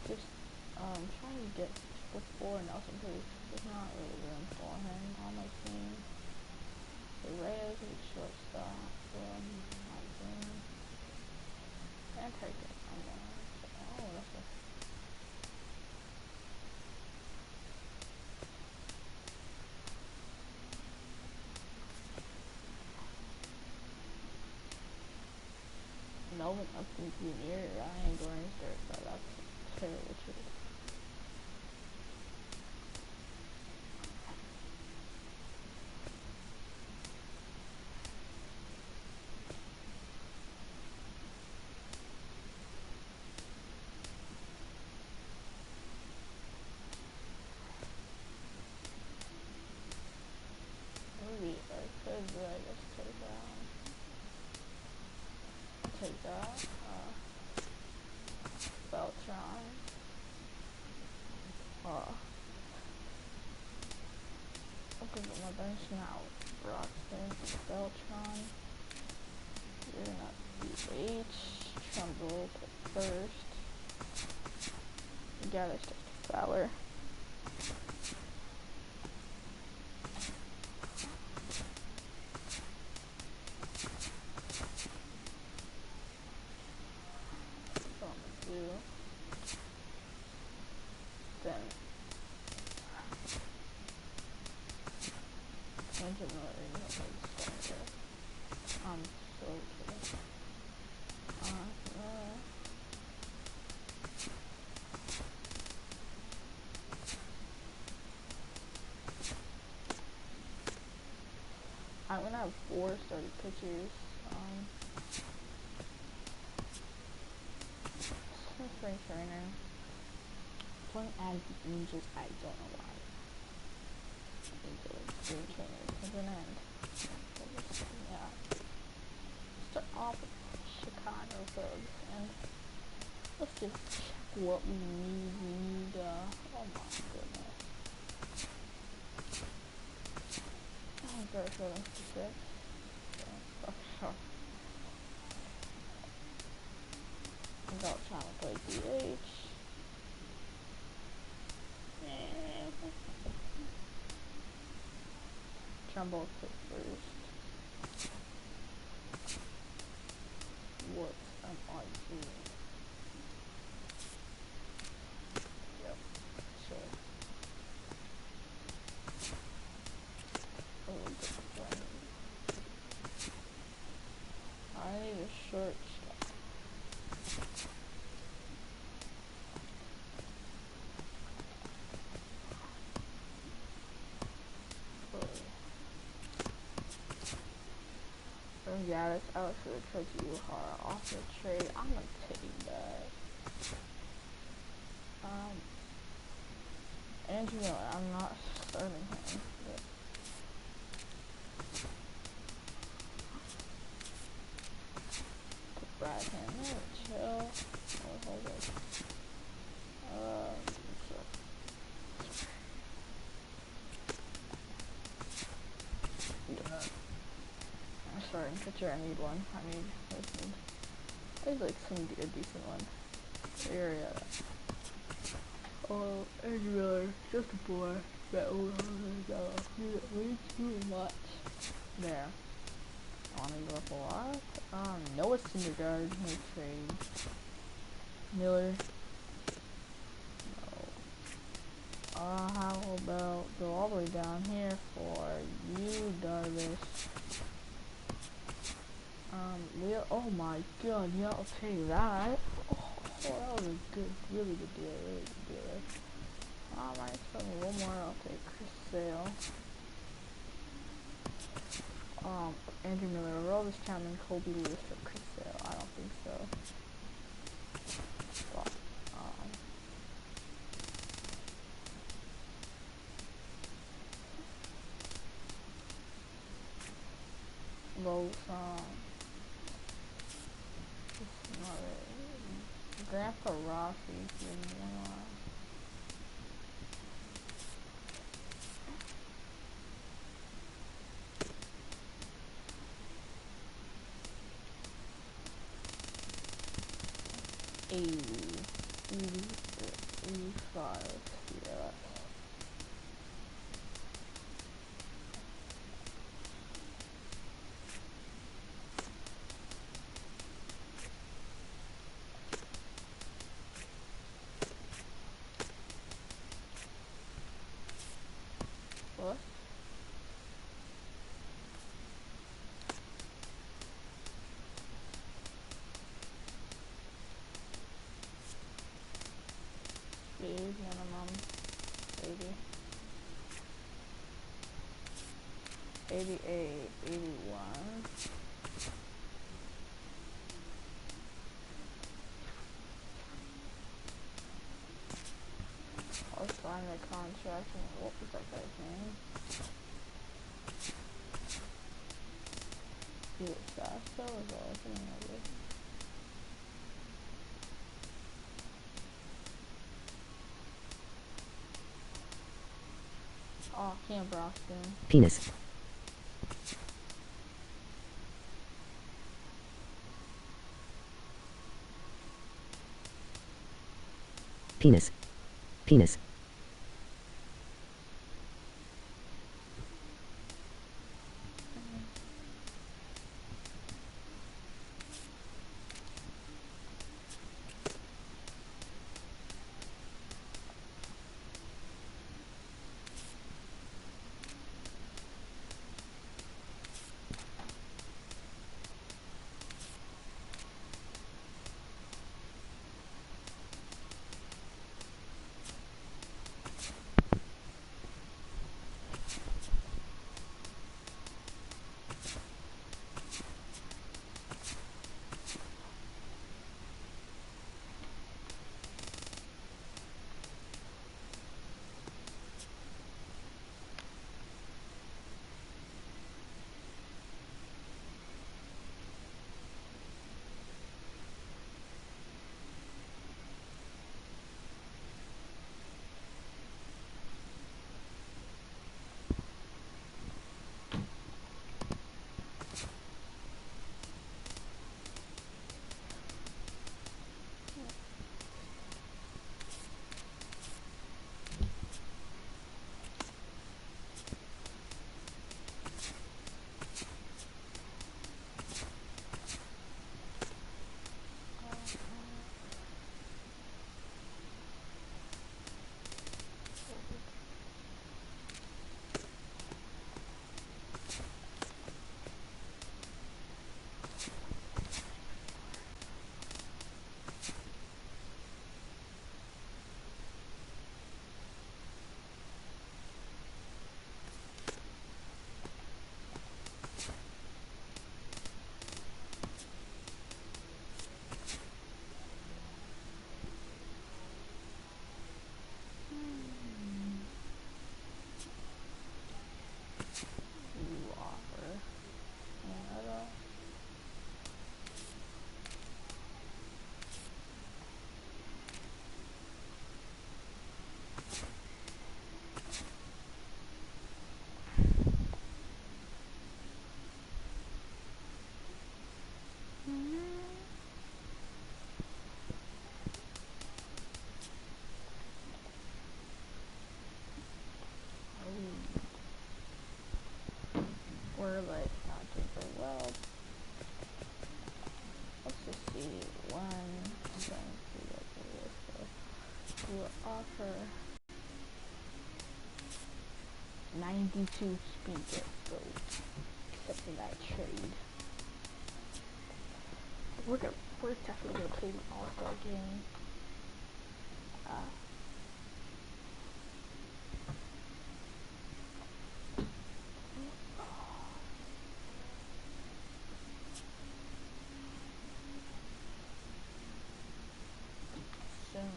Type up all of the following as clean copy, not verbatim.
just trying to get before Nelson Cruz. There's not really room for him on my team. The Reyes is shortstop. My team. And take it. I'm gonna. Oh, that's a. Melvin Upton Jr. Ryan Granster, but that's terrible shit. Maybe I could, but I just take that. Beltron. Open up my bench now. Broxton, Beltron. You're gonna DH. Trumbull at first. You gotta start Fowler. So I'm gonna do. Then change it I'm so kidding. I'm gonna have 4 starting pitchers. Spring trainer. Playing as the Angels, I don't know why. Angels, spring trainer comes an end. Yeah. Start off with Chicago Cubs, and let's just check what we need. We need, oh my goodness. I'm very sure that's the 6. Sure. I'm about trying to play DH. Trumbull pick first. What am I doing? Yep, sure. Oh, good. I need a shortstop. Yeah, that's Alex for the Treji Uhara off the trade. I'm gonna take that. Andrew Miller, I'm not starting him. But put Brad Hanley, chill. Hold it. I'm sorry, pitcher, I need one. I need like some a decent one. Area. Oh, Andrew Miller, just a boy. That way too much. There. I wanna go up a lot. Noah Syndergaard, no trade. Miller. No. How about go all the way down here for you, Darvish. Leo, oh my god, yeah, I'll take that. Oh, that was a good, really good deal, Alright, so one more, I'll take Chris Sale. Andrew Miller, Aroldis Chapman, Colby Lewis for Chris Sale. I don't think so. But, low not really. Grandpa Rossi, Hey. 85. Yeah. What? Speed minimum 80. 88, 81. I'll sign the contract and what was that guy's name? Is it Sasso or is that something like this? Oh, Cam Broston. Penis. Penis. Penis. We're like not doing very well. Let's just see when I'm going to look at this. So we'll offer 92 speed. Let's go. Accepting that trade. We're definitely gonna play the All-Star game. Soon.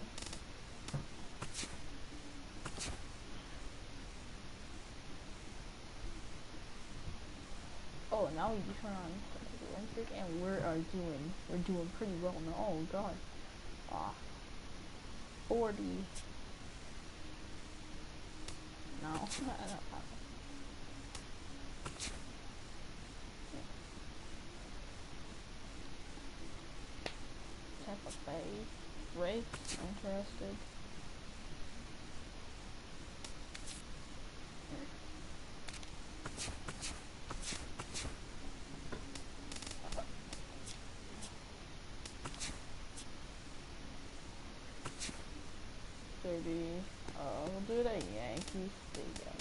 Oh, now we turn on the Olympic, and we're doing pretty well now. Oh god. 40. No, I don't. Tampa Bay. Race interested. We'll do it at Yankee Stadium.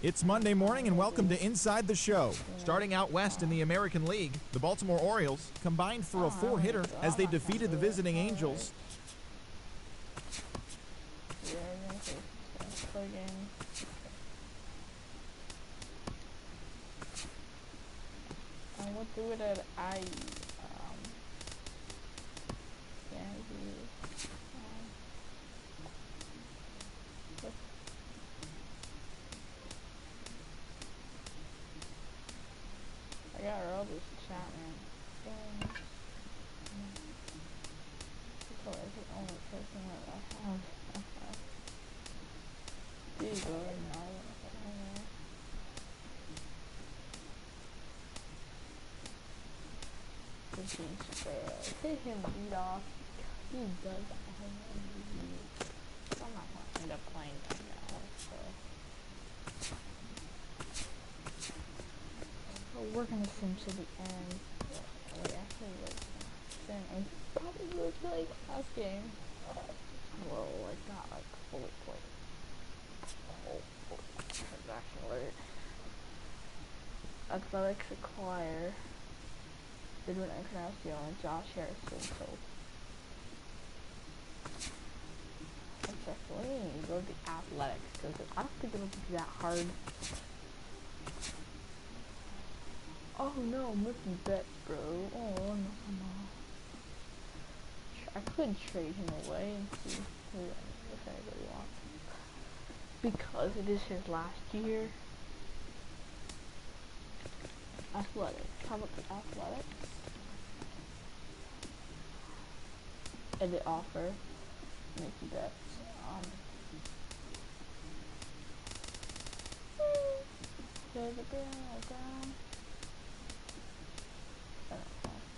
It's Monday morning and welcome to Inside the Show. Starting out west in the American League, the Baltimore Orioles combined for a 4-hitter as they defeated the visiting Angels. We'll do it at I got all this chat, man. That's the only person that I have. Dude, go right now. Hit him beat off. He does that. I'm not gonna end up playing that now, so we're gonna sim to the end. Wait, actually, let's sim and probably really play last game. Whoa, like not like fully played. Oh, transaction alert. Athletics acquire. Edwin Encarnacion and Josh Harrison sold. Actually, go to the Athletics because I don't think it'll be that hard. Oh no, Mookie Betts, bro. Oh no. I could trade him away and see if anybody wants him. Because it is his last year. Athletics. How about the Athletics? Edit offer. Mookie Betts. There's a ground.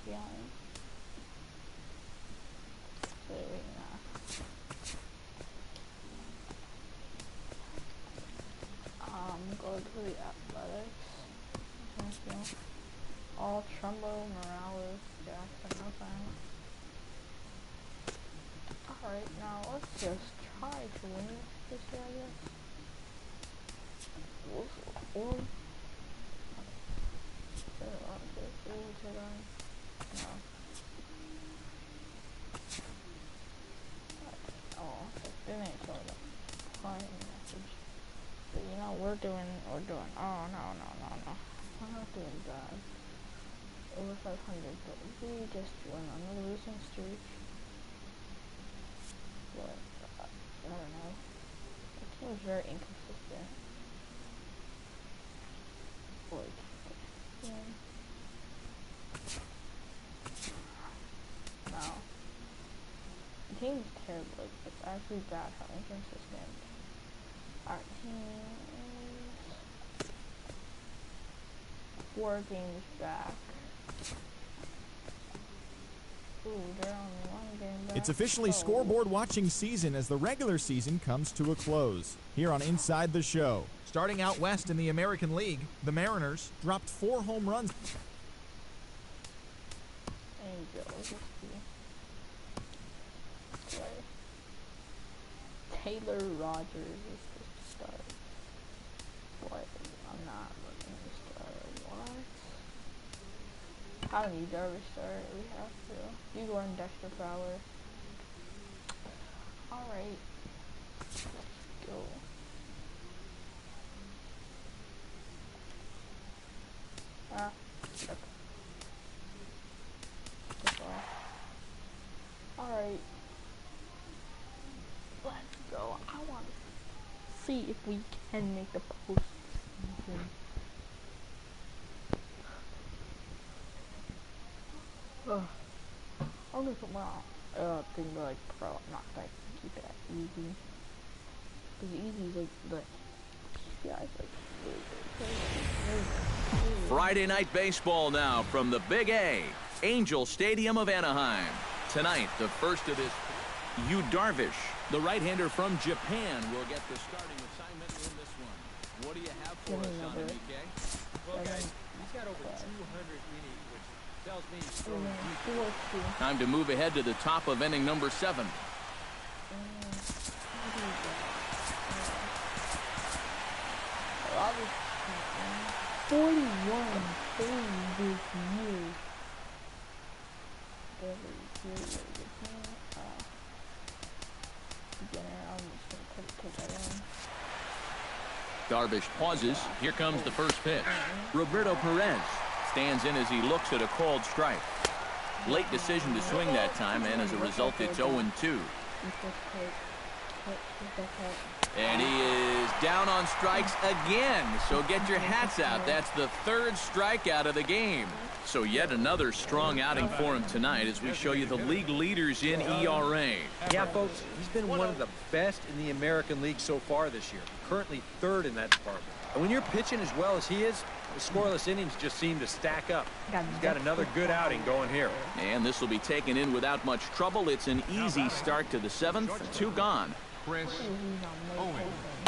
Behind. So wait, nah. Go to the Athletics. All Trumbo, Morales, Jackson, nothing. Alright, now let's just try to win this year, I guess. Or no. Oh, didn't show the client message. But you know, we're doing, oh no. We're not doing bad. Over 500, but we just went on a losing streak. But, I don't know. The team is very inconsistent. Like, yeah. No. The team is terrible. Like, it's actually bad how inconsistent our team is. 4 games back. Ooh, they're only 1 game back. It's officially scoreboard watching season as the regular season comes to a close. Here on Inside the Show. Starting out west in the American League, the Mariners dropped 4 home runs. There you go. Taylor Rogers is supposed to start. What? I'm not looking to start. What? How do you Darvish start? We have to. You go on Dexter Fowler. Alright. Let's go. Alright. Let's go. I want to see if we can make the postseason. I'm gonna put my thing to like pro. I'm not gonna keep it at easy. Because easy is like the yeah, it's like Friday night baseball now from the Big A. Angel Stadium of Anaheim. Tonight, the first of this. Yu Darvish, the right-hander from Japan, will get the starting assignment in this one. What do you have for us, John Enrique? Well, guys, he's got over 200 innings, which tells me he's throwing deep. Time to move ahead to the top of inning number 7. 41 this year. Darvish pauses. Here comes the first pitch. Roberto Perez stands in as he looks at a called strike. Late decision to swing that time, and as a result, it's 0-2. And he is down on strikes again. So get your hats out. That's the 3rd strikeout of the game. So yet another strong outing for him tonight as we show you the league leaders in ERA. Yeah, folks, he's been one of the best in the American League so far this year. Currently 3rd in that department. And when you're pitching as well as he is, the scoreless innings just seem to stack up. He's got another good outing going here. And this will be taken in without much trouble. It's an easy start to the 7th. 2 gone.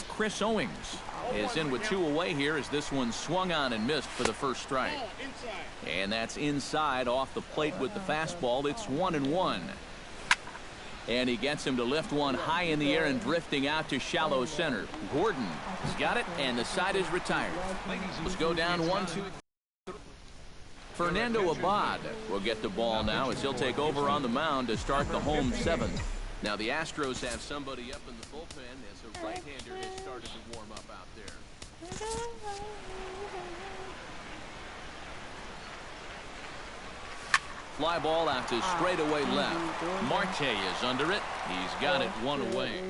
Chris Owings is in with 2 away here as this one swung on and missed for the first strike. And that's inside off the plate with the fastball. It's 1-1. And he gets him to lift one high in the air and drifting out to shallow center. Gordon has got it, and the side is retired. Let's go down 1-2. Fernando Abad will get the ball now as he'll take over on the mound to start the home 7th. Now the Astros have somebody up in the bullpen as a right-hander has started to warm up out there. Fly ball out to straightaway left. Marte is under it. He's got it 1 away.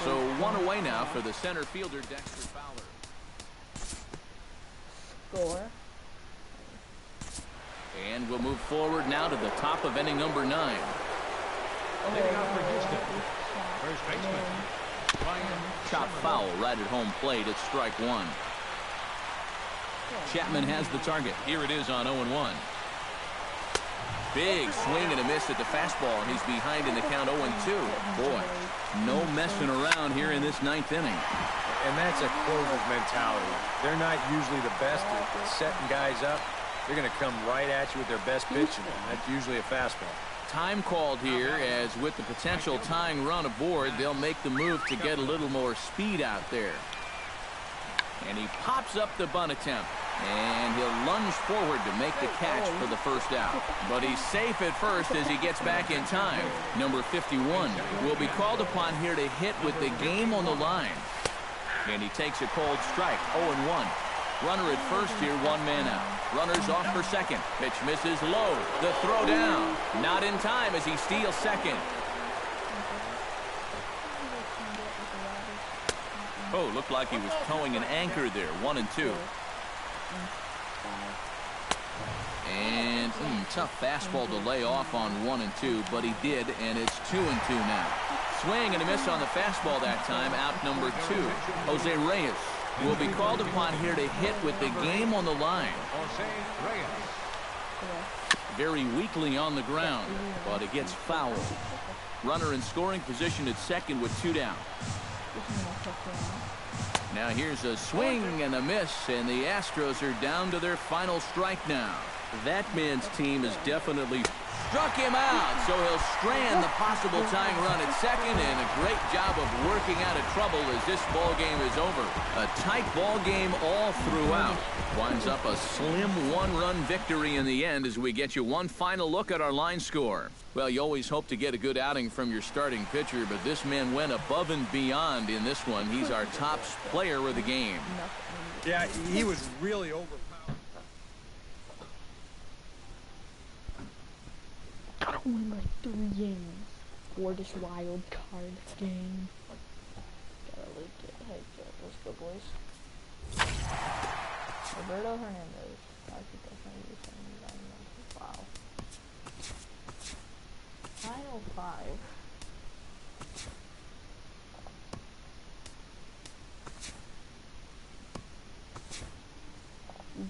So 1 away now for the center fielder, Dexter Fowler. Score. And we'll move forward now to the top of inning number 9. Chop foul right at home plate. It's strike 1. Chapman has the target. Here it is on 0-1. Big swing and a miss at the fastball, and he's behind in the count 0-2. Boy, no messing around here in this 9th inning. And that's a closer's mentality. They're not usually the best at setting guys up. They're going to come right at you with their best pitch, and that's usually a fastball. Time called here, as with the potential tying run aboard, they'll make the move to get a little more speed out there. And he pops up the bunt attempt, and he'll lunge forward to make the catch for the first out. But he's safe at first as he gets back in time. Number 51 will be called upon here to hit with the game on the line. And he takes a cold strike, 0-1. Runner at first here, 1 man out. Runners off for second. Pitch misses low. The throw down. Not in time as he steals second. Oh, looked like he was towing an anchor there. 1-2. And tough fastball to lay off on 1-2, but he did, and it's 2-2 now. Swing and a miss on the fastball that time. Out number 2. Jose Reyes will be called upon here to hit with the game on the line. Very weakly on the ground, but it gets fouled. Runner in scoring position at second with 2 down. Now here's a swing and a miss, and the Astros are down to their final strike now. That man's team has definitely struck him out, so he'll strand the possible tying run at second, and a great job of working out of trouble as this ball game is over. A tight ball game all throughout. Winds up a slim 1-run victory in the end as we get you one final look at our line score. Well, you always hope to get a good outing from your starting pitcher, but this man went above and beyond in this one. He's our top player of the game. Yeah, he was really overpowered. Gotta win like 3 games for this wild card game. Gotta lick it. Hey, let's go, boys. Roberto Hernandez. I think that's how you say it. Wow. 905.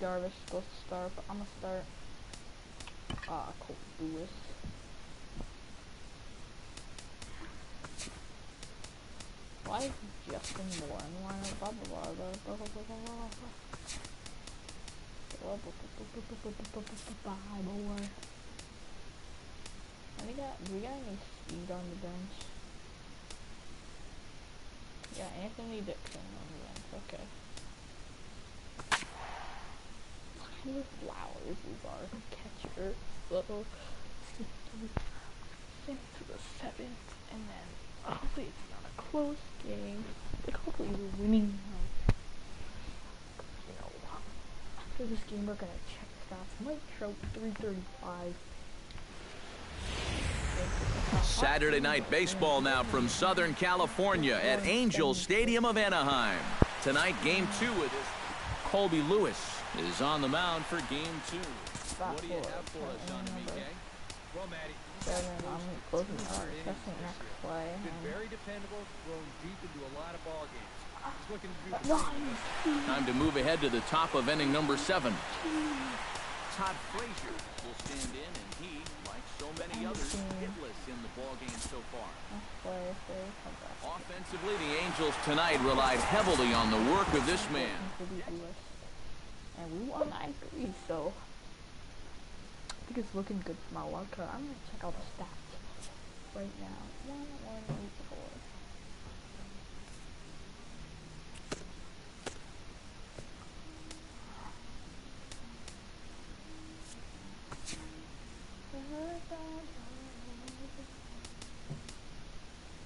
Darvish is supposed to start, but I'm gonna start Colby Lewis. Why is Justin Moore in the lineup? Blah blah blah blah blah blah blah blah blah. Do we got any speed on the bench? Yeah, Anthony Dixon on the bench. Okay. Tyler Flowers is our catcher, so send it to the 7th, and then hopefully it's not a close game. Like hopefully we're winning. You know, after this game we're gonna check stats. Mike Trout 335. Saturday night baseball now from Southern California at Angels Stadium of Anaheim. Tonight, Game 2 with this. Colby Lewis is on the mound for Game 2. What do you have for us on MLB? Well, Matty, I'm closing out testing next play. been very dependable, thrown deep into a lot of ball games. He's looking to do the same. Time to move ahead to the top of inning number 7. Todd Frazier will stand in, and he, like so many others, hitless in the ball game so far. Offensively, the Angels tonight relied heavily on the work of this man. And we won 9-3, so I think it's looking good for my wild card. I'm gonna check out the stats right now. 1-1-8-4.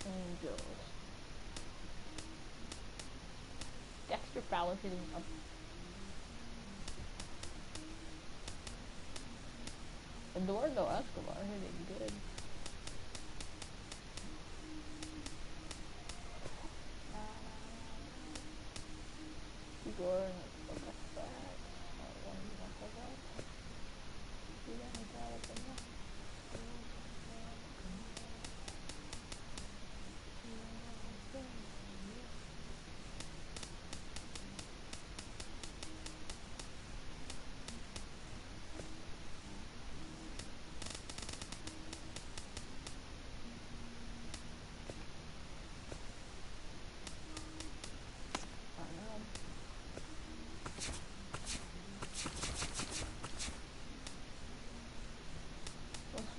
Angels. Dexter Fowler hitting up. Eduardo Escobar hitting good. Igor and the back.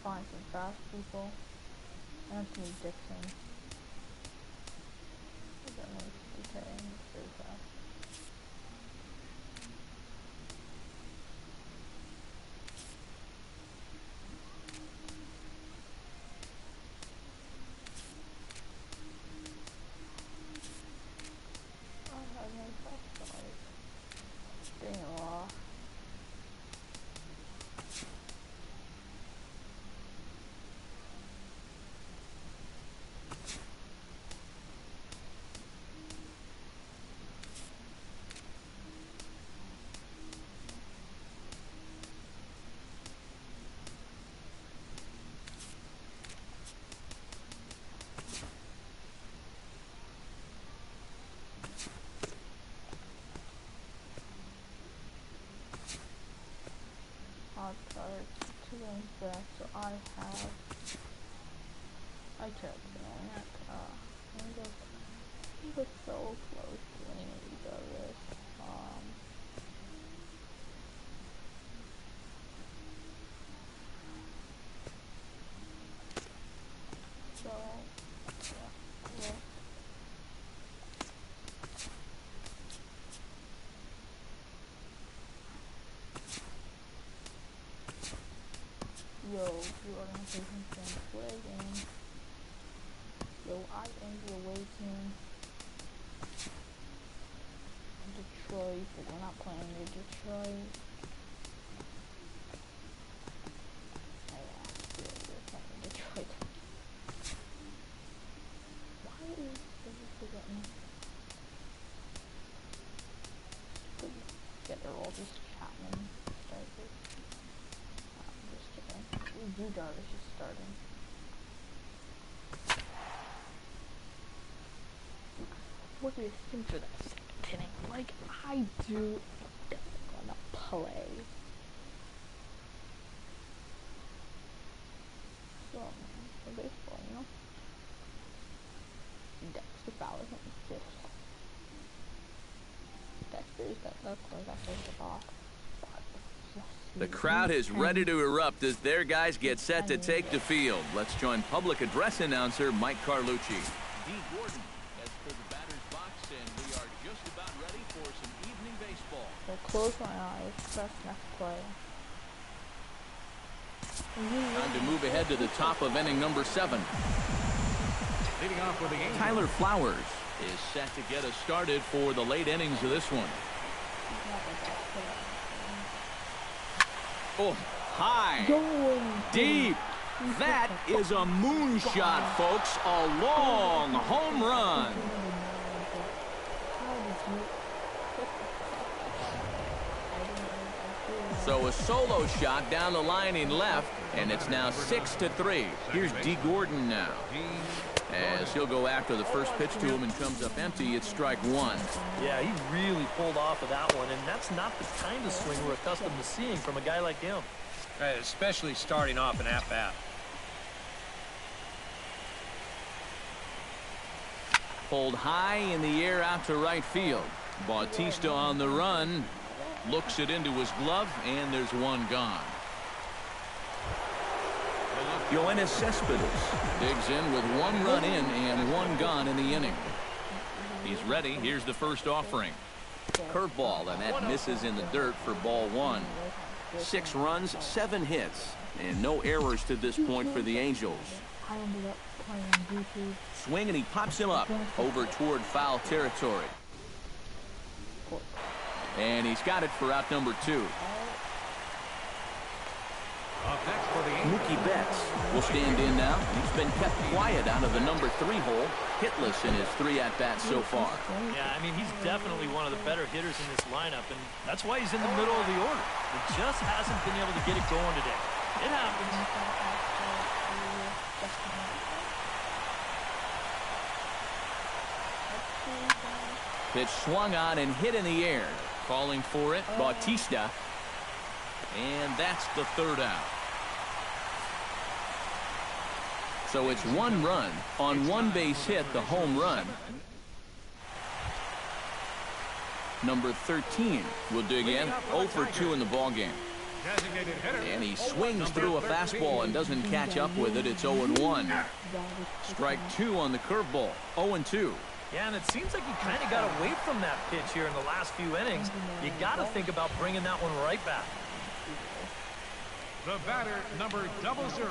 Find some fast people. Anthony Dixon. He's at least okay. He's pretty fast. I have no fast guys. Dang it, law. Card 2 games back, so I took he was so close to winning these others. So yeah. Yo, you organizations can play game. Yo, I am the away team. Detroit, but we're not playing with Detroit. Oh yeah, we're playing Detroit. Why is this forgetting? Get their all just Chapman started. Just kidding. Ooh, Darvish is starting. What do you think for that second inning? Like, I do. Gonna play. So, for baseball, you know? Dexter Fowler hitting fifth. Dexter's got the close after the ball. The crowd is ready to erupt as their guys get set to take the field. Let's join public address announcer Mike Carlucci. D. Gordon heads for the batter's box, and we are just about ready for some evening baseball. I'll close my eyes. Press next play. Time to move ahead to the top of inning number 7. Leading off with the Angels. Tyler Flowers is set to get us started for the late innings of this one. Oh, high, deep. That is a moonshot, folks. A long home run. So a solo shot down the line in left, and it's now 6-3. Here's D. Gordon now, as he'll go after the first pitch to him and comes up empty. It's strike 1. Yeah, he really pulled off of that one, and that's not the kind of swing we're accustomed to seeing from a guy like him. Especially starting off an at-bat. Pulled high in the air out to right field. Bautista on the run. Looks it into his glove, and there's one gone. Yoenis Cespedes digs in with 1 run in and 1 gone in the inning. He's ready. Here's the first offering. Curveball, and that misses in the dirt for ball 1. 6 runs, 7 hits, and no errors to this point for the Angels. I ended up playing YouTube. Swing, and he pops him up over toward foul territory. And he's got it for out number 2. Mookie Betts will stand in now. He's been kept quiet out of the number 3 hole, hitless in his 3 at-bats so far. Yeah, I mean, he's definitely one of the better hitters in this lineup, and that's why he's in the middle of the order. He just hasn't been able to get it going today. It happens. Pitch swung on and hit in the air. Calling for it, Bautista. And that's the 3rd out. So it's 1 run on 1 base hit, the home run. Number 13 will dig in, 0 for 2 in the ballgame. And he swings through a fastball and doesn't catch up with it. It's 0-1. Strike 2 on the curveball, 0-2. Yeah, and it seems like he kind of got away from that pitch here in the last few innings. You got to think about bringing that one right back. The batter, number 00.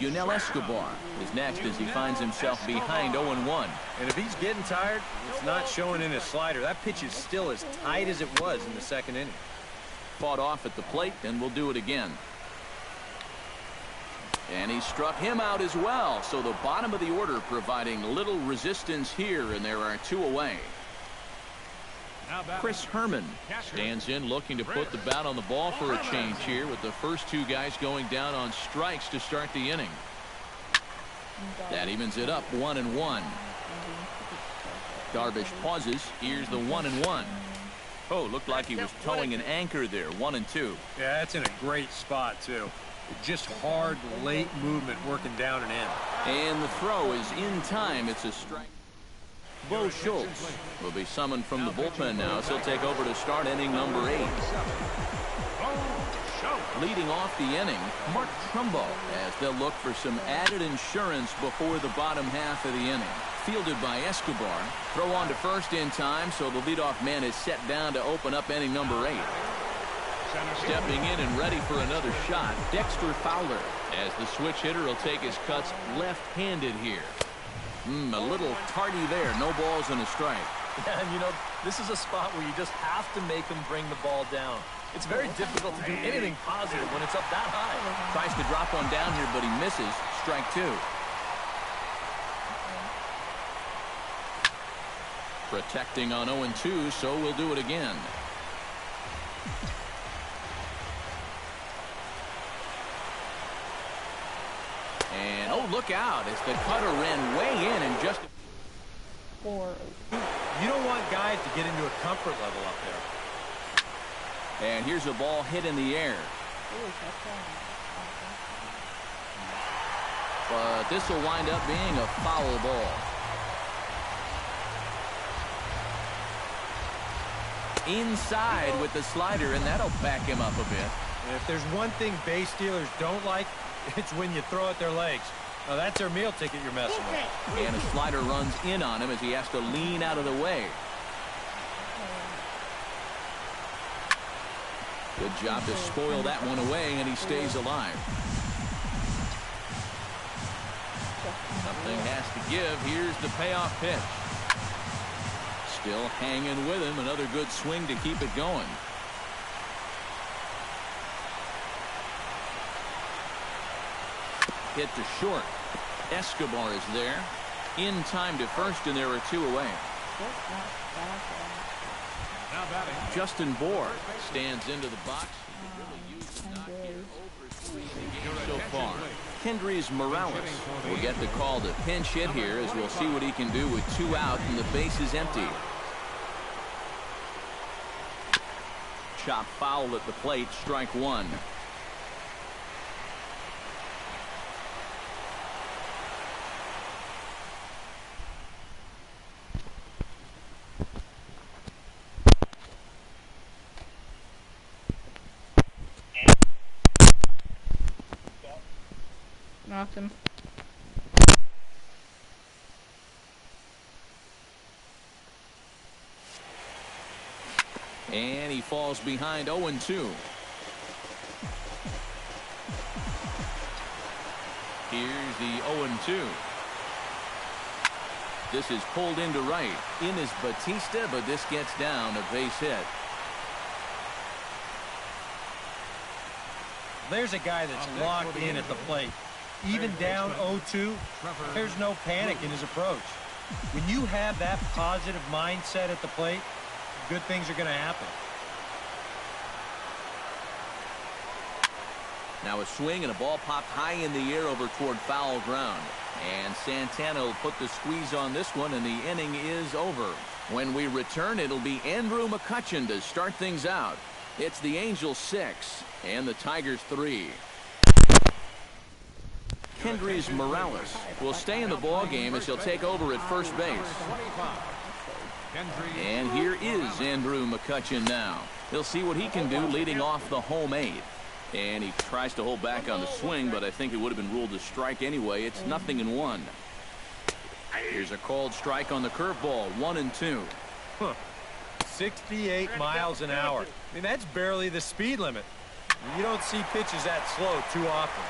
Yunel Escobar is next as he finds himself behind 0-1. And if he's getting tired, it's not showing in his slider. That pitch is still as tight as it was in the 2nd inning. Fought off at the plate, and will do it again. And he struck him out as well. So the bottom of the order providing little resistance here, and there are 2 away. Chris Herman stands in looking to put the bat on the ball for a change here, with the first 2 guys going down on strikes to start the inning. That evens it up 1-1. Darvish pauses. Here's the 1-1. Oh, looked like he was towing an anchor there. 1-2. Yeah, that's in a great spot, too. Just hard, late movement working down and in. And the throw is in time. It's a strike. Bo Schultz will be summoned from the bullpen now, so he'll take over to start inning number 8. Leading off the inning, Mark Trumbo, as they'll look for some added insurance before the bottom half of the inning. Fielded by Escobar. Throw on to first in time, so the leadoff man is set down to open up inning number 8. Stepping in and ready for another shot, Dexter Fowler, as the switch hitter will take his cuts left-handed here. A little tardy there. No balls and a strike. Yeah, and you know, this is a spot where you just have to make him bring the ball down. It's very difficult to do anything positive when it's up that high. Tries to drop one down here, but he misses. Strike 2. Protecting on 0-2, so we'll do it again. And, oh, look out, as the cutter ran way in and just... You don't want guys to get into a comfort level up there. And here's a ball hit in the air. But this will wind up being a foul ball. Inside with the slider, and that'll back him up a bit. And if there's one thing base stealers don't like, it's when you throw at their legs. Now that's their meal ticket you're messing with. And a slider runs in on him as he has to lean out of the way. Good job to spoil that one away, and he stays alive. Something has to give. Here's the payoff pitch. Still hanging with him. Another good swing to keep it going. Hit to short. Escobar is there. In time to first, and there are 2 away. Now batting, Justin Bohr stands into the box. He really used the knock here over 3 games so far. Kendrys Morales will get the call to pinch hit here, as we'll see what he can do with 2 out and the base is empty. Chop foul at the plate, strike 1. Knocked him. And he falls behind 0-2. Here's the 0-2. This is pulled into right. In is Batista, but this gets down, a base hit. There's a guy that's locked in at the plate. Even down 0-2, there's no panic in his approach. When you have that positive mindset at the plate, good things are going to happen. Now a swing and a ball popped high in the air over toward foul ground. And Santana will put the squeeze on this one, and the inning is over. When we return, it'll be Andrew McCutchen to start things out. It's the Angels 6 and the Tigers 3. Kendrys Morales will stay in the ball game as he'll take over at first base. And here is Andrew McCutchen now. He'll see what he can do leading off the home 8. And he tries to hold back on the swing, but I think it would have been ruled a strike anyway. It's 0-1. Here's a called strike on the curveball, 1-2. 68 miles an hour. I mean, that's barely the speed limit. You don't see pitches that slow too often.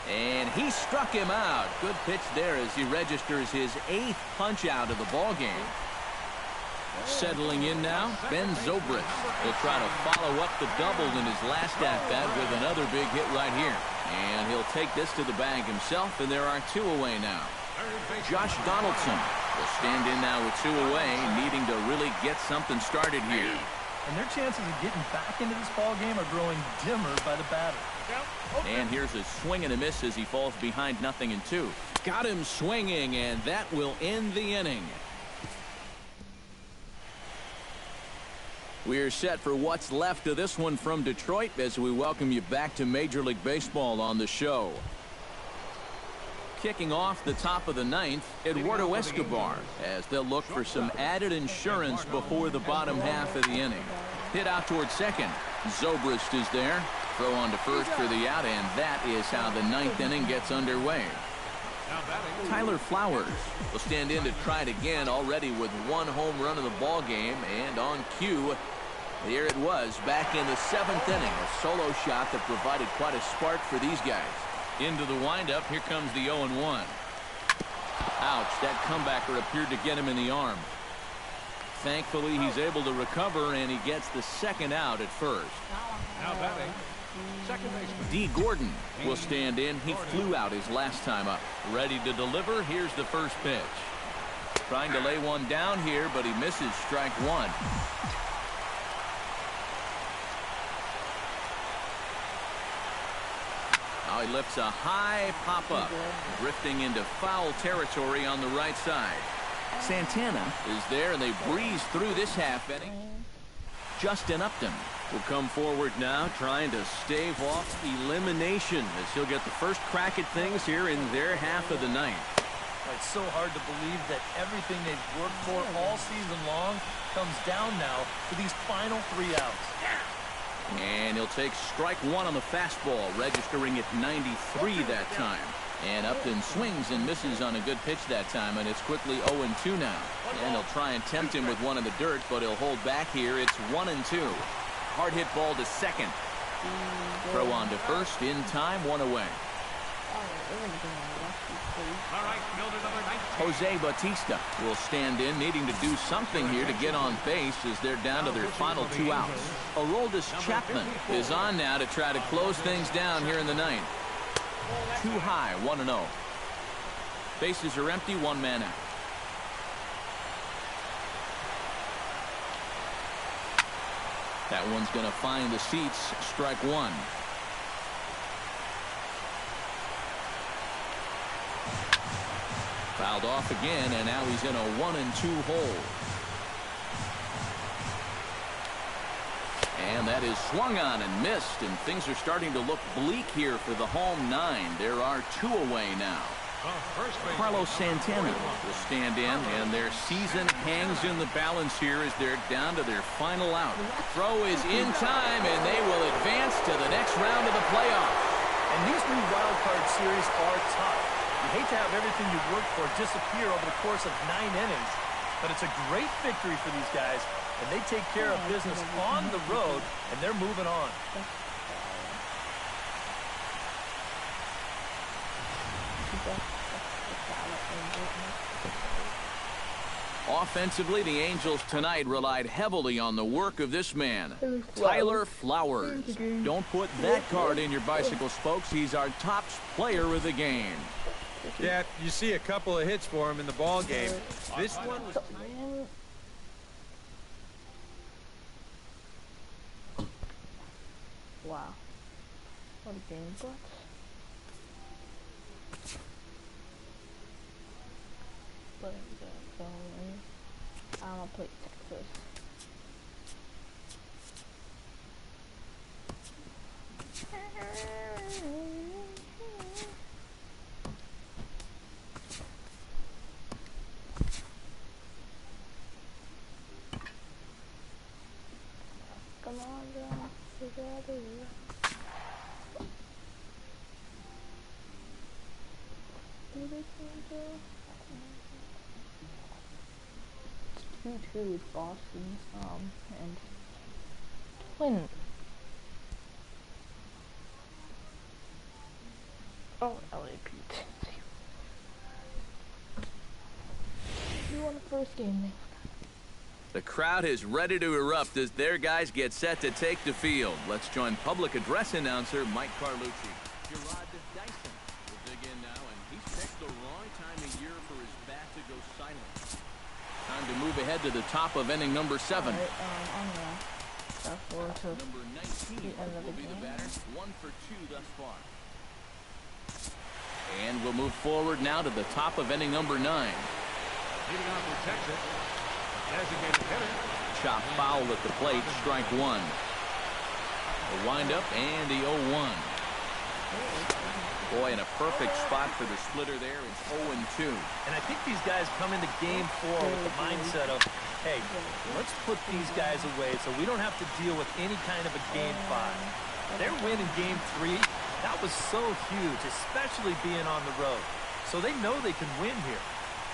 And he struck him out. Good pitch there as he registers his 8th punch out of the ball game. Settling in now, Ben Zobrist will try to follow up the double in his last at-bat with another big hit right here. And he'll take this to the bag himself, and there are 2 away now. Josh Donaldson will stand in now with 2 away, needing to really get something started here. And their chances of getting back into this ball game are growing dimmer by the batter. And here's a swing and a miss as he falls behind 0-2. Got him swinging, and that will end the inning. We're set for what's left of this one from Detroit as we welcome you back to Major League Baseball on the show. Kicking off the top of the 9th, Eduardo Escobar, as they'll look for some added insurance before the bottom half of the inning. Hit out toward second. Zobrist is there. Throw on to first for the out, and that is how the 9th inning gets underway. Tyler Flowers will stand in to try it again, already with 1 home run in the ball game, and on cue, there it was back in the 7th inning, a solo shot that provided quite a spark for these guys. Into the windup, here comes the 0-1. Ouch, that comebacker appeared to get him in the arm. Thankfully, he's able to recover, and he gets the 2nd out at first. now batting, second baseman. D. Gordon will stand in. He flew out his last time up. Ready to deliver. Here's the first pitch. Trying to lay one down here, but he misses, strike 1. Now he lifts a high pop-up, drifting into foul territory on the right side. Santana is there, and they breeze through this half inning. Justin Upton will come forward now, trying to stave off elimination as he'll get the first crack at things here in their half of the ninth. It's so hard to believe that everything they've worked for all season long comes down now to these final 3 outs. And he'll take strike one on the fastball, registering at 93 that time. And Upton swings and misses on a good pitch that time, and it's quickly 0-2 now. And they'll try and tempt him with one in the dirt, but he'll hold back here. It's 1-2. Hard hit ball to second. Throw on to first in time, 1 away. Jose Bautista will stand in, needing to do something here to get on base as they're down to their final 2 outs. Aroldis Chapman is on now to try to close things down here in the ninth. Too high, 1-0. Bases are empty, 1 man out. That one's going to find the seats, strike 1. Fouled off again, and now he's in a 1-2 hole. And that is swung on and missed, and things are starting to look bleak here for the home 9. There are 2 away now. Carlos Santana will stand in, and their season hangs in the balance here as they're down to their final out. Throw is in time, and they will advance to the next round of the playoffs. And these new wild card series are tough. You hate to have everything you've worked for disappear over the course of 9 innings, but it's a great victory for these guys, and they take care of business on the road, and they're moving on. Offensively, the Angels tonight relied heavily on the work of this man, Tyler Flowers. Don't put that card in your bicycle spokes. He's our top player of the game. Yeah, you see a couple of hits for him in the ball game. This one was... Wow. What a game, but I'm gonna play Texas. Come on, girl. Together. 2-2 with Boston, and Twins. Oh, LAP. You won the first game, man. The crowd is ready to erupt as their guys get set to take the field. Let's join public address announcer Mike Carlucci. Gerard Dyson will dig in now, and he's picked the wrong time of year for his bat to go silent. Time to move ahead to the top of inning number 7. Right, fast forward to number 19 the end of will the be game. the batter, 1 for 2 thus far. And we'll move forward now to the top of inning number 9. Leading off for Texas, designated hitter. Chop foul at the plate, strike 1. A windup and the 0-1. Boy, in a perfect spot for the splitter there. It's 0-2. And I think these guys come into game 4 with the mindset of, hey, let's put these guys away so we don't have to deal with any kind of a game 5. Their win in game 3, that was so huge, especially being on the road. So they know they can win here.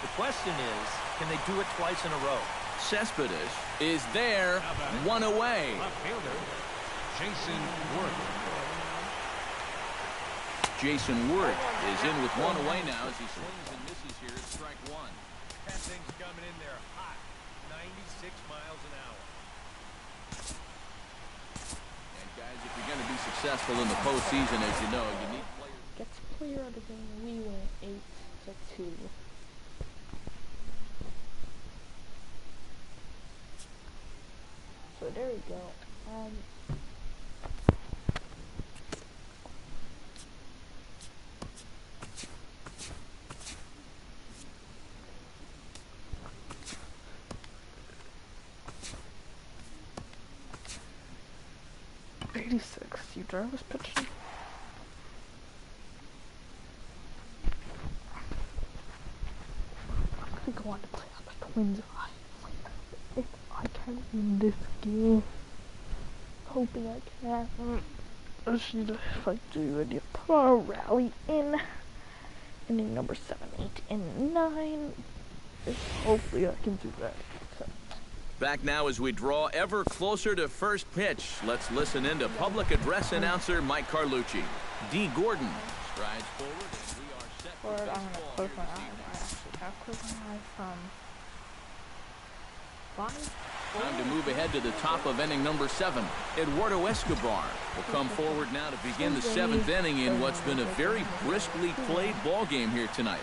The question is, can they do it twice in a row? Cespedes is there, 1 away. Left fielder, Jason Worth. Jason Wood is in with 1 away now as he swings and misses here at strike 1. That thing's coming in there hot, 96 miles an hour. And guys, if you're going to be successful in the postseason, as you know, you need players. Gets clear of the game. We win 8-2. So there we go. 86. You Jarvis pitching. I'm gonna go on to play on the Twins. If I can win this game, hoping I can. Let's see if I do. I need to put a rally in. Inning number 7, 8, and 9. Hopefully I can do that. Back now as we draw ever closer to first pitch. Let's listen in to public address announcer Mike Carlucci. D. Gordon strides forward and we are set for Forward, I'm baseball gonna close here my this eyes. evening. I actually have closed my eyes from 5. Time to move ahead to the top of inning number 7. Eduardo Escobar will come forward now to begin the 7th inning in what's been a very briskly played ball game here tonight.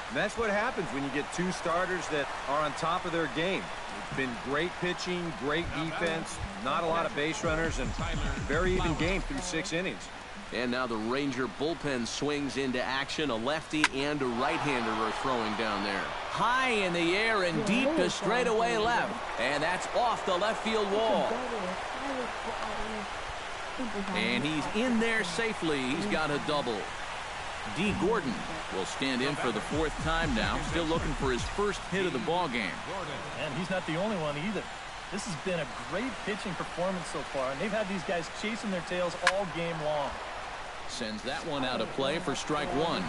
And that's what happens when you get two starters that are on top of their game. It's been great pitching, great defense, not a lot of base runners, and very even game through 6 innings. And now the Ranger bullpen swings into action. A lefty and a right-hander are throwing down there. High in the air and deep to straightaway left. And that's off the left field wall. And he's in there safely. He's got a double. D. Gordon will stand in for the 4th time now, still looking for his first hit of the ball game. And he's not the only one either. This has been a great pitching performance so far, and they've had these guys chasing their tails all game long. Sends that one out of play for strike 1.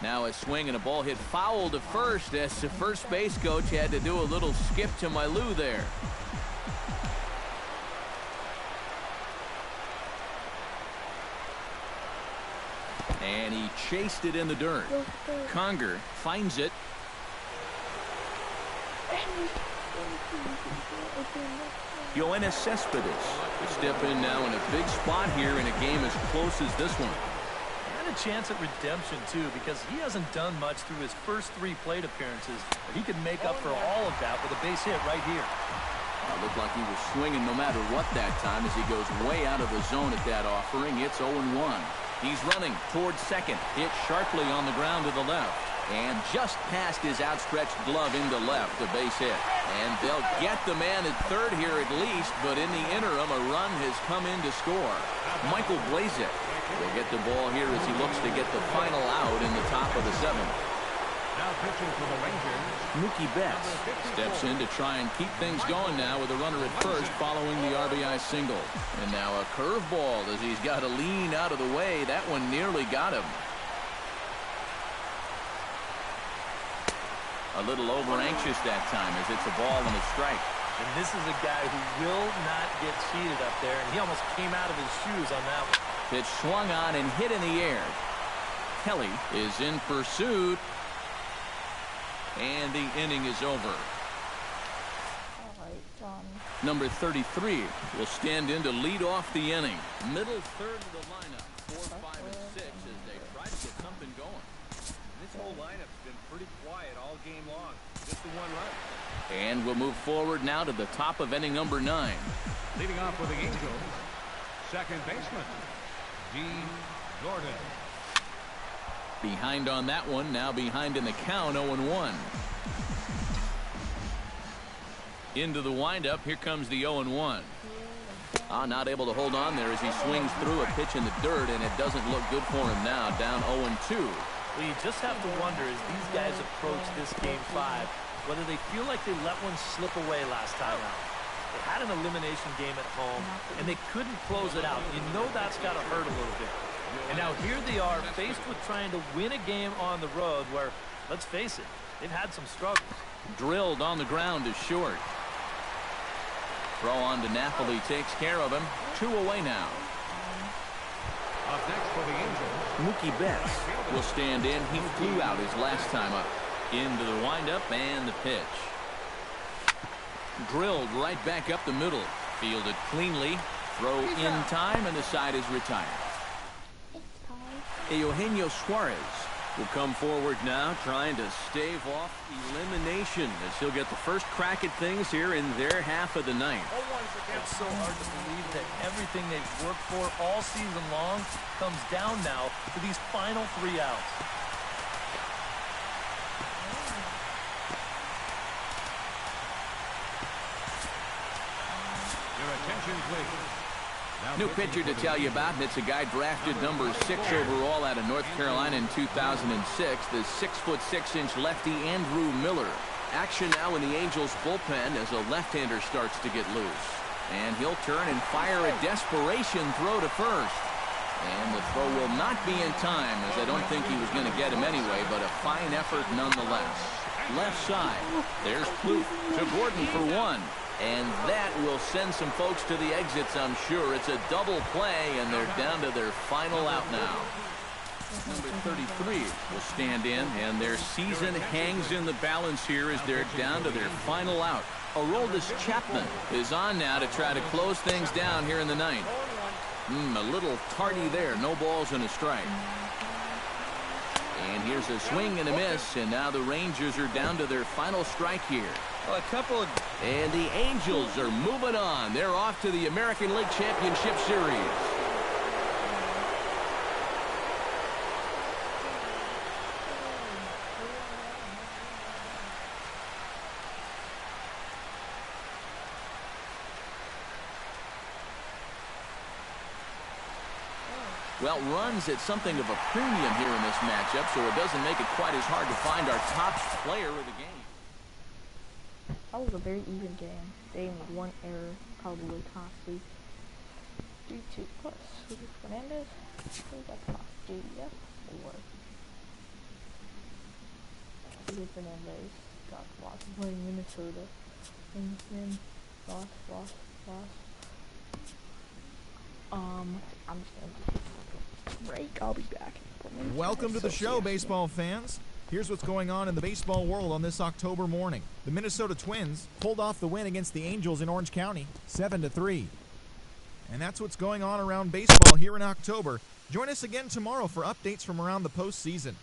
Now a swing and a ball hit foul to first as the first base coach had to do a little skip to my Lou there. And he chased it in the dirt. Conger finds it. Yoenis Cespedes will step in now in a big spot here in a game as close as this one. And a chance at redemption, too, because he hasn't done much through his first 3 plate appearances. But he could make up for all of that with a base hit right here. Looked like he was swinging no matter what that time as he goes way out of the zone at that offering. It's 0-1. He's running towards second. Hit sharply on the ground to the left. And just past his outstretched glove into left, a base hit. And they'll get the man at third here at least, but in the interim, a run has come in to score. Michael Blazek will get the ball here as he looks to get the final out in the top of the 7th. Now pitching for the Rangers, Mookie Betts steps in to try and keep things going now with a runner at first following the RBI single. And now a curveball as he's got to lean out of the way. That one nearly got him. A little over anxious that time as it's a ball and a strike. And this is a guy who will not get cheated up there, and he almost came out of his shoes on that one. Pitch swung on and hit in the air. Kelly is in pursuit. And the inning is over. Number 33 will stand in to lead off the inning. Middle third of the lineup. 4, 5, and 6 as they try to get something going. This whole lineup's been pretty quiet all game long. Just the 1 run. And we'll move forward now to the top of inning number 9. leading off for the Angels, second baseman, D. Gordon. Behind on that one, now behind in the count, 0-1. Into the windup, here comes the 0-1. Not able to hold on there as he swings through a pitch in the dirt, and it doesn't look good for him now, down 0-2. Well, you just have to wonder as these guys approach this game 5, whether they feel like they let one slip away last time out. They had an elimination game at home, and they couldn't close it out. You know that's got to hurt a little bit. And now here they are faced with trying to win a game on the road where, let's face it, they've had some struggles. Drilled on the ground is short. Throw on to Napoli takes care of him. 2 away now. Up next for the Angels, Mookie Betts will stand in. He flew out his last time up. Into the windup and the pitch. Drilled right back up the middle. Fielded cleanly. Throw in time, and the side is retired. Eugenio Suarez will come forward now, trying to stave off elimination as he'll get the first crack at things here in their half of the ninth. It's so hard to believe that everything they've worked for all season long comes down now to these final 3 outs. Your attention, please. Now New pitcher to tell you about, and it's a guy drafted number 6 overall out of North Carolina in 2006, the 6'6" lefty Andrew Miller. Action now in the Angels bullpen as a left-hander starts to get loose. And he'll turn and fire a desperation throw to first. And the throw will not be in time, as I don't think he was going to get him anyway, but a fine effort nonetheless. Left side, there's Plouffe to Gordon for 1. And that will send some folks to the exits, I'm sure. It's a double play, and they're down to their final out now. Number 33 will stand in, and their season hangs in the balance here as they're down to their final out. Aroldis Chapman is on now to try to close things down here in the 9th. A little tardy there. No balls and a strike. And here's a swing and a miss, and now the Rangers are down to their final strike here. And the Angels are moving on. They're off to the American League Championship Series. Well, runs at something of a premium here in this matchup, so it doesn't make it quite as hard to find our top player of the game. That was a very even game. They made 1 error, probably costly. 3-2 plus. Who's Fernandez? Who's that cost? JDF? 4. Who's Fernandez? Got lost playing Minnesota. And lost. I'm just gonna break. I'll be back. Welcome to the show, baseball fans. Here's what's going on in the baseball world on this October morning. The Minnesota Twins pulled off the win against the Angels in Orange County, 7-3. And that's what's going on around baseball here in October. Join us again tomorrow for updates from around the postseason.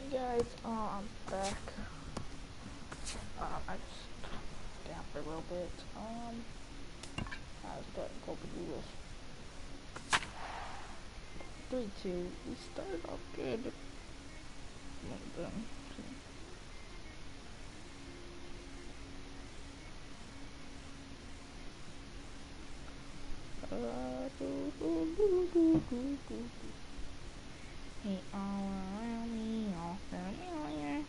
Guys, I'm back. I just down for a little bit. I was getting Kobe with 3-2. We started off good. Hey, all around me, all familiar.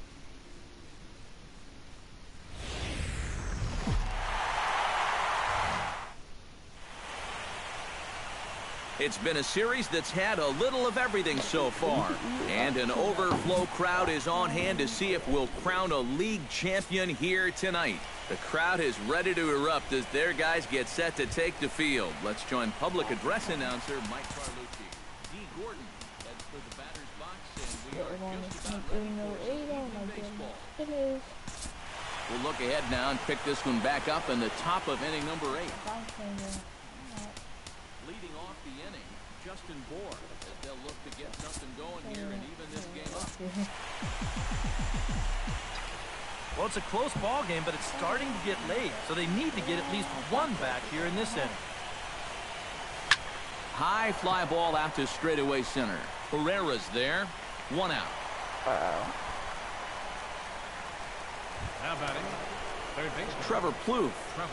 It's been a series that's had a little of everything so far. And an overflow crowd is on hand to see if we'll crown a league champion here tonight. The crowd is ready to erupt as their guys get set to take the field. Let's join public address announcer Mike Carlucci. D. Gordon heads for the batter's box, and we are just about ready for some evening baseball. It is. We'll look ahead now and pick this one back up in the top of inning number 8. Leading off the inning, Justin Bohr, as they'll look to get something going here and even this game up. Well, it's a close ball game, but it's starting to get late, so they need to get at least one back here in this inning. High fly ball out to straightaway center. Herrera's there. 1 out. Now batting, third baseman. Trevor Plouffe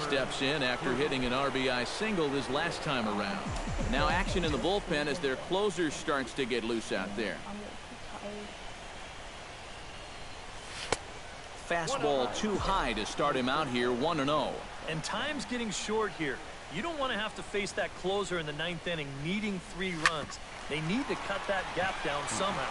steps in after hitting an RBI single his last time around. Now action in the bullpen as their closer starts to get loose out there. Fastball too high to start him out here, 1-0. And time's getting short here. You don't want to have to face that closer in the 9th inning needing 3 runs. They need to cut that gap down somehow.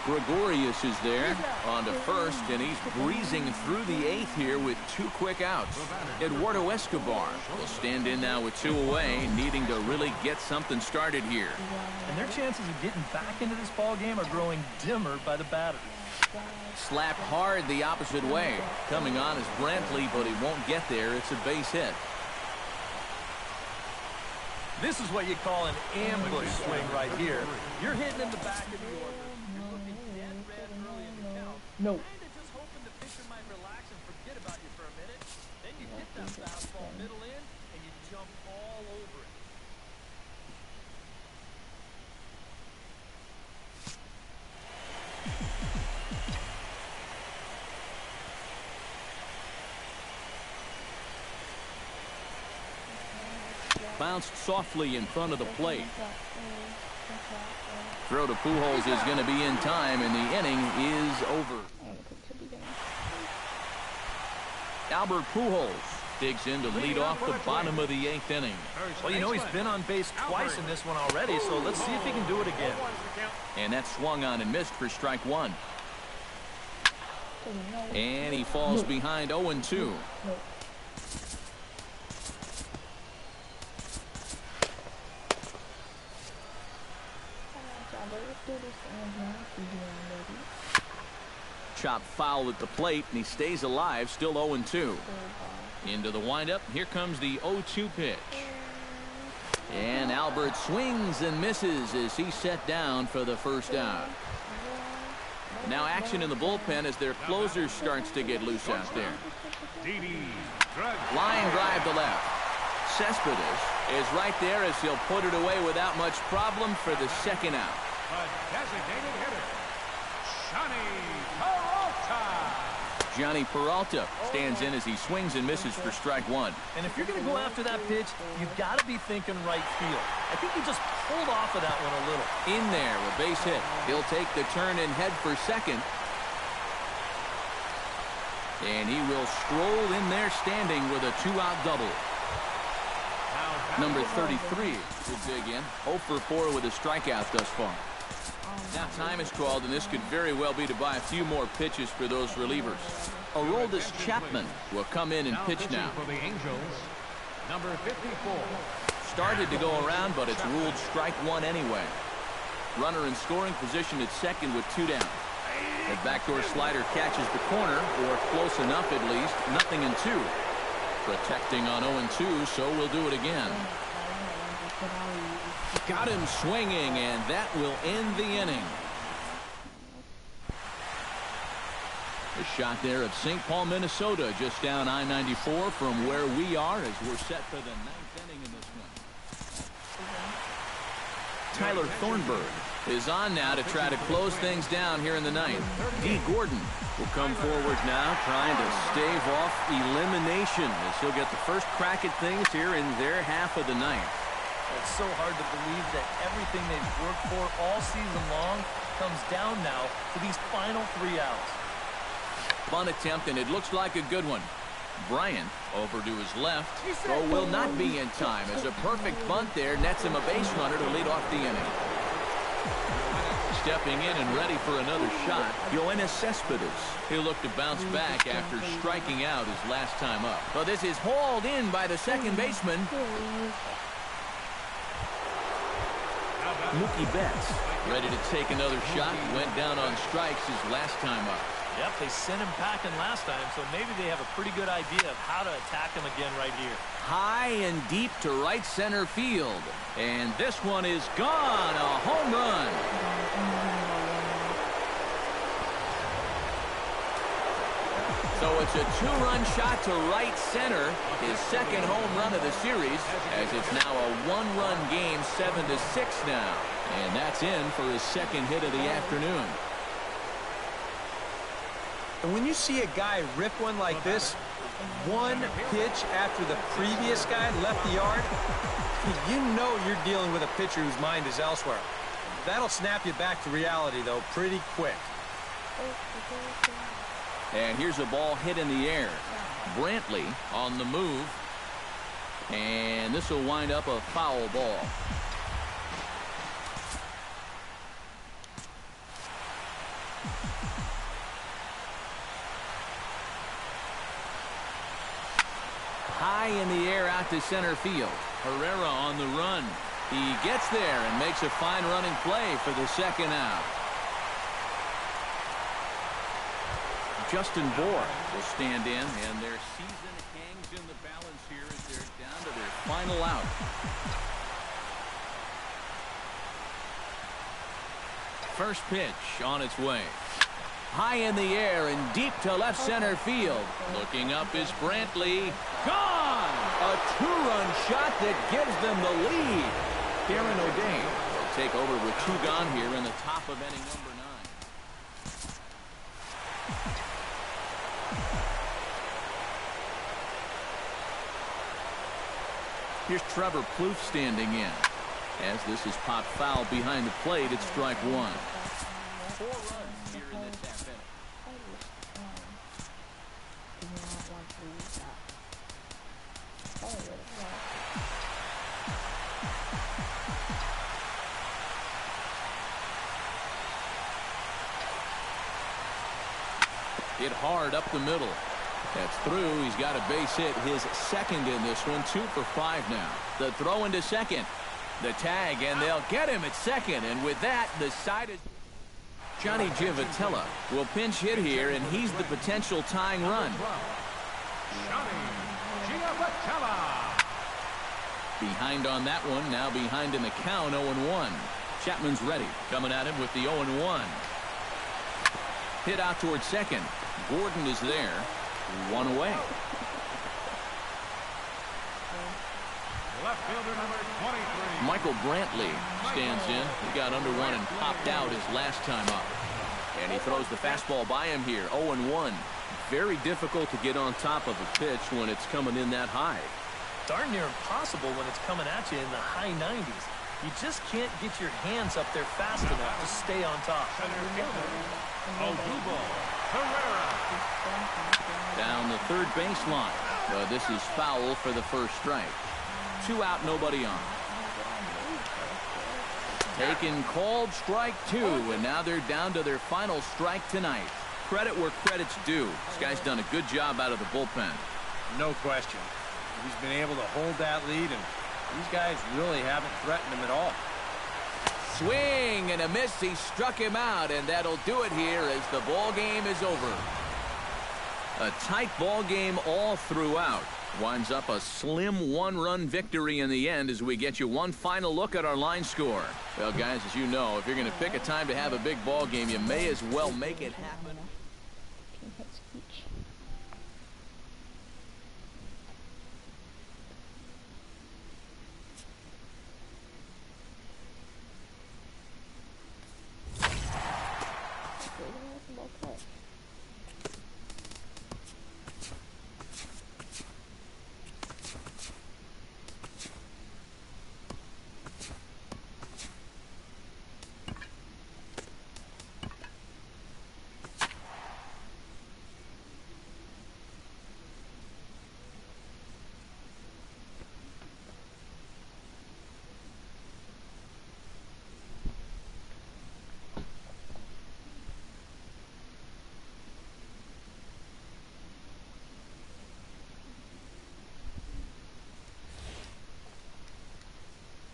Gregorius is there on to first, and he's breezing through the 8th here with 2 quick outs. Eduardo Escobar will stand in now with 2 away, needing to really get something started here. And their chances of getting back into this ball game are growing dimmer by the batter. Slapped hard the opposite way. Coming on is Brantley, but he won't get there. It's a base hit. This is what you call an ambush swing right here. You're hitting in the back of the order. You're looking dead red early in the count. No. Kinda just hoping the pitcher might relax and forget about you for a minute. Then you hit that fastball middle in, and you jump all over it. Bounced softly in front of the plate. Throw to Pujols is going to be in time, and the inning is over. Albert Pujols digs in to lead off the bottom of the 8th inning. Well, you know, he's been on base twice in this one already, so let's see if he can do it again. And that swung on and missed for strike 1. And he falls behind 0-2. Chop foul at the plate, and he stays alive, still 0-2. Into the windup. Here comes the 0-2 pitch. And Albert swings and misses as he's set down for the first out. Now action in the bullpen as their closer starts to get loose out there. Line drive to left. Cespedes is right there as he'll put it away without much problem for the second out. Designated hitter, Johnny Peralta stands in as he swings and misses for strike 1. And if you're going to go after that pitch, you've got to be thinking right field. I think he just pulled off of that one a little. In there, a base hit. He'll take the turn and head for second. And he will stroll in there standing with a 2-out double. Number 33 will dig in. 0 for 4 with a strikeout thus far. Now time is called, and this could very well be to buy a few more pitches for those relievers. Aroldis Chapman will come in and pitch now. For the Angels, number 54. Started to go around, but it's ruled strike 1 anyway. Runner in scoring position at second with 2 down. The backdoor slider catches the corner, or close enough at least. 0-2. Protecting on 0-2, so we'll do it again. Got him swinging, and that will end the inning. The shot there of St. Paul, Minnesota, just down I-94 from where we are as we're set for the 9th inning in this one. Tyler Thornburg is on now to try to close things down here in the 9th. D. Gordon will come forward now, trying to stave off elimination as he'll get the first crack at things here in their half of the 9th. It's so hard to believe that everything they've worked for all season long comes down now to these final 3 outs. Bunt attempt, and it looks like a good one. Bryant over to his left. Throw will not be in time as a perfect bunt there nets him a base runner to lead off the inning. Stepping in and ready for another shot, Yoenis Cespedes. He'll look to bounce back after striking out his last time up. But this is hauled in by the second baseman. Mookie Betts ready to take another shot. Went down on strikes his last time up. Yep, they sent him packing last time, so maybe they have a pretty good idea of how to attack him again right here. High and deep to right center field. And this one is gone. A home run. So it's a two-run shot to right center, his second home run of the series, as it's now a one-run game, 7-6 now. And that's in for his second hit of the afternoon. And when you see a guy rip one like this, one pitch after the previous guy left the yard, you know you're dealing with a pitcher whose mind is elsewhere. That'll snap you back to reality, though, pretty quick. And here's a ball hit in the air. Brantley on the move. And this will wind up a foul ball. High in the air out to center field. Herrera on the run. He gets there and makes a fine running play for the second out. Justin Bohr will stand in, and their season hangs in the balance here as they're down to their final out. First pitch on its way. High in the air and deep to left center field. Looking up is Brantley. Gone! A two-run shot that gives them the lead. Darren O'Day will take over with two gone here in the top of inning number 9. Here's Trevor Plouffe standing in. As this is popped foul behind the plate, it's strike one. 4 runs here in this half inning. Hit hard up the middle. That's through. He's got a base hit, his second in this one. 2 for 5 now. The throw into second. The tag, and they'll get him at second. And with that, the side is... Johnny Giavotella will pinch hit here, and he's the potential tying run. Johnny Giavotella. Behind on that one, now behind in the count, 0-1. Chapman's ready, coming at him with the 0-1. Hit out towards second. Gordon is there. 1 away. Left fielder number 23. Michael Brantley stands in. He got under one and popped out his last time up. And he throws the fastball by him here. 0-1. Very difficult to get on top of a pitch when it's coming in that high. Darn near impossible when it's coming at you in the high 90s. You just can't get your hands up there fast enough to stay on top. Center fielder, Odubel Herrera. Down the third baseline. This is foul for the first strike. 2 out, nobody on. Taken, called, strike 2, and now they're down to their final strike tonight. Credit where credit's due. This guy's done a good job out of the bullpen. No question. He's been able to hold that lead, and these guys really haven't threatened him at all. Swing and a miss. He struck him out, and that'll do it here as the ball game is over. A tight ball game all throughout. Winds up a slim 1-run victory in the end as we get you one final look at our line score. Well, guys, as you know, if you're going to pick a time to have a big ball game, you may as well make it happen.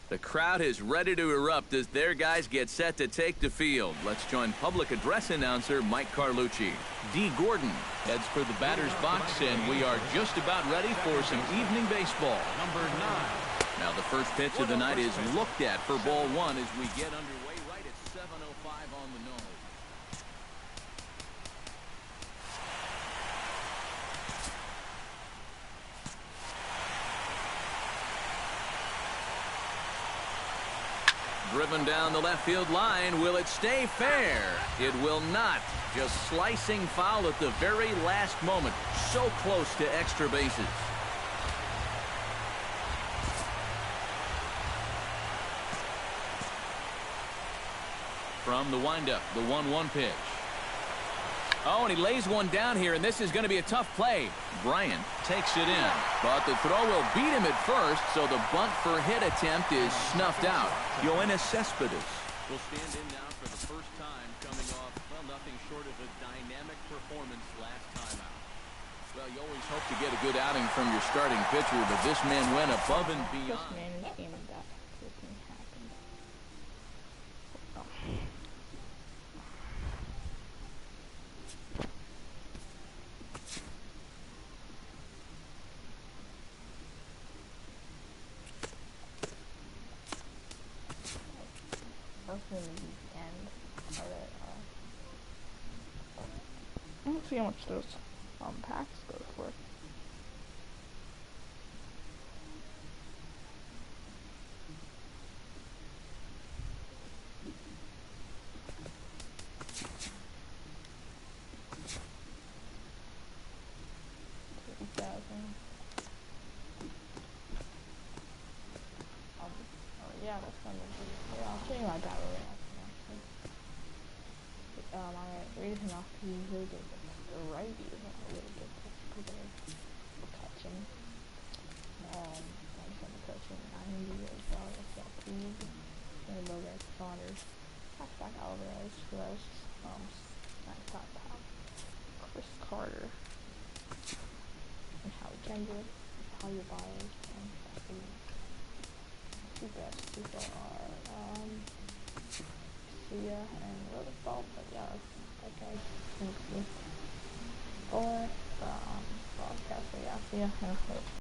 The crowd is ready to erupt as their guys get set to take the field. Let's join public address announcer Mike Carlucci. D. Gordon heads for the batter's box, and we are just about ready for some evening baseball. Number 9. Now the first pitch of the night is looked at for ball 1 as we get underway right at 7:05 on the nose. driven down the left field line. Will it stay fair? It will not. Just slicing foul at the very last moment. So close to extra bases. From the windup, the 1-1 pitch. Oh, and he lays one down here, and this is going to be a tough play. Bryant takes it in, but the throw will beat him at first, so the bunt for hit attempt is snuffed out. Yoenis Cespedes will stand in now for the first time, coming off, well, nothing short of a dynamic performance last time out. Well, you always hope to get a good outing from your starting pitcher, but this man went above and beyond. This man is game that freaking happened. Oh. That's gonna be the end of it. Let's see how much those packs go for. Yeah, that's gonna be. Yeah, I'll show you my battle reaction. I rated him off because he's really good. The righty is not really good catching. I'm just gonna catch him 90 as well. That's that please. Gonna go back to Saunders. Back Alvarez, who has top. Chris Carter. And Howie Kendrick. How you buy it. The best people are Sia and Rutherford, but yeah, okay. Or broadcast, yeah, Sia and